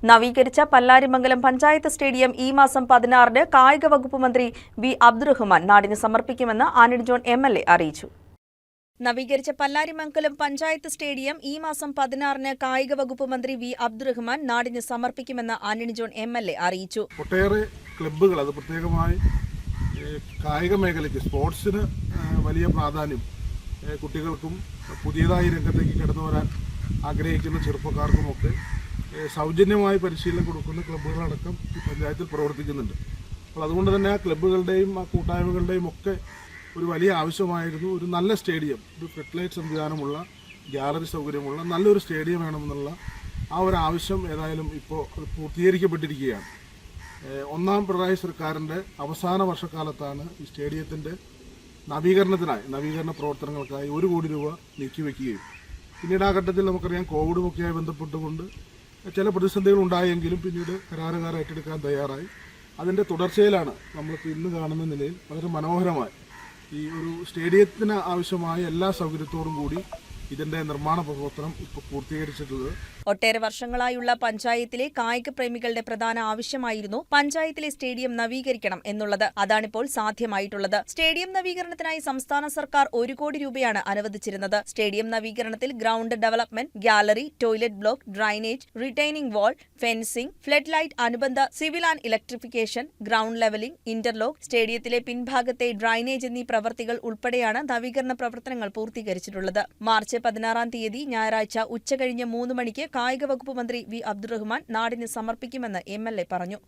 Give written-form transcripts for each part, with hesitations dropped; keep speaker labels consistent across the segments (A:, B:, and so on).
A: നവീകരിച്ച പല്ലാരിമംഗലം പഞ്ചായത്ത് സ്റ്റേഡിയം ഈ മാസം 16-ന് കായിക വകുപ്പ് മന്ത്രി വി അബ്ദുറഹ്മാൻ നാടിന് സമർപ്പിക്കുമെന്ന് ആന്റണി ജോൺ എം.എൽ.എ. അറിയിച്ചു. നവീകരിച്ച പല്ലാരിമംഗലം പഞ്ചായത്ത് സ്റ്റേഡിയം ഈ മാസം 16-ന് കായിക വകുപ്പ് മന്ത്രി വി അബ്ദുറഹ്മാൻ നാടിന് സമർപ്പിക്കുമെന്ന് ആന്റണി ജോൺ എം.എൽ.എ. അറിയിച്ചു.
B: ഒട്ടേറെ ക്ലബ്ബുകൾ അത് പ്രത്യേകമായി കായിക മേഖലയ്ക്ക് സ്പോർട്സിന് വലിയ പ്രാധാന്യം കുട്ടികൾക്കും പുതിയതായി രംഗത്തേക്ക് കടന്നു വരാൻ ആഗ്രഹിക്കുന്ന ചെറുപ്പക്കാർക്കുമൊക്കെ സൗജന്യമായി പരിശീലനം കൊടുക്കുന്ന ക്ലബ്ബുകളടക്കം ഈ പഞ്ചായത്തിൽ പ്രവർത്തിക്കുന്നുണ്ട്. അപ്പോൾ അതുകൊണ്ട് തന്നെ ആ ക്ലബ്ബുകളുടെയും ആ കൂട്ടായ്മകളുടെയും ഒക്കെ ഒരു വലിയ ആവശ്യമായിരുന്നു ഒരു നല്ല സ്റ്റേഡിയം, ഒരു ഫെർട്ടിലൈറ്റ് സംവിധാനമുള്ള ഗ്യാലറി സൗകര്യമുള്ള നല്ലൊരു സ്റ്റേഡിയം വേണമെന്നുള്ള ആ ഒരു ആവശ്യം ഏതായാലും ഇപ്പോൾ അത് പൂർത്തീകരിക്കപ്പെട്ടിരിക്കുകയാണ്. ഒന്നാം പിണറായി സർക്കാരിൻ്റെ അവസാന വർഷക്കാലത്താണ് ഈ സ്റ്റേഡിയത്തിൻ്റെ നവീകരണ പ്രവർത്തനങ്ങൾക്കായി 1 കോടി രൂപ നീക്കിവെക്കുകയും പിന്നീട് ആ ഘട്ടത്തിൽ നമുക്കറിയാം കോവിഡുമൊക്കെയായി ബന്ധപ്പെട്ടുകൊണ്ട് ചില പ്രതിസന്ധികൾ ഉണ്ടായെങ്കിലും പിന്നീട് കരാറുകാർ ഏറ്റെടുക്കാൻ തയ്യാറായി. അതിൻ്റെ തുടർച്ചയിലാണ് നമ്മളിപ്പോൾ ഇന്ന് കാണുന്ന നിലയിൽ വളരെ മനോഹരമായി ഈ ഒരു സ്റ്റേഡിയത്തിന് ആവശ്യമായ എല്ലാ സൗകര്യത്തോടും കൂടി ഇതിന്റെ നിർമ്മാണ പ്രവർത്തനം ഇപ്പോൾ പൂർത്തീകരിച്ചിട്ടുള്ളത്.
A: ഒട്ടേറെ വർഷങ്ങളായുള്ള പഞ്ചായത്തിലെ കായിക പ്രേമികളുടെ പ്രധാന ആവശ്യമായിരുന്നു പഞ്ചായത്തിലെ സ്റ്റേഡിയം നവീകരിക്കണം എന്നുള്ളത്. അതാണിപ്പോൾ സാധ്യമായിട്ടുള്ളത്. സ്റ്റേഡിയം നവീകരണത്തിനായി സംസ്ഥാന സർക്കാർ 1 കോടി രൂപയാണ് അനുവദിച്ചിരുന്നത്. സ്റ്റേഡിയം നവീകരണത്തിൽ ground development, gallery, toilet block, drainage, retaining wall, fencing, flood light, അനുബന്ധ civil and electrification, ground levelling, interlock, സ്റ്റേഡിയത്തിലെ പിൻഭാഗത്തെ ഡ്രൈനേജ് എന്നീ പ്രവൃത്തികൾ ഉൾപ്പെടെയാണ് നവീകരണ പ്രവർത്തനങ്ങൾ പൂർത്തീകരിച്ചിട്ടുള്ളത്. മാർച്ച് 16-ാം തീയതി ഞായറാഴ്ച ഉച്ചകഴിഞ്ഞ് 3 മണിക്ക് കായിക വകുപ്പ് മന്ത്രി വി അബ്ദുറഹ്മാൻ നാടിന് സമർപ്പിക്കുമെന്ന് എം.എൽ.എ. പറഞ്ഞു.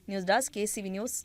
A: News desk KCV news.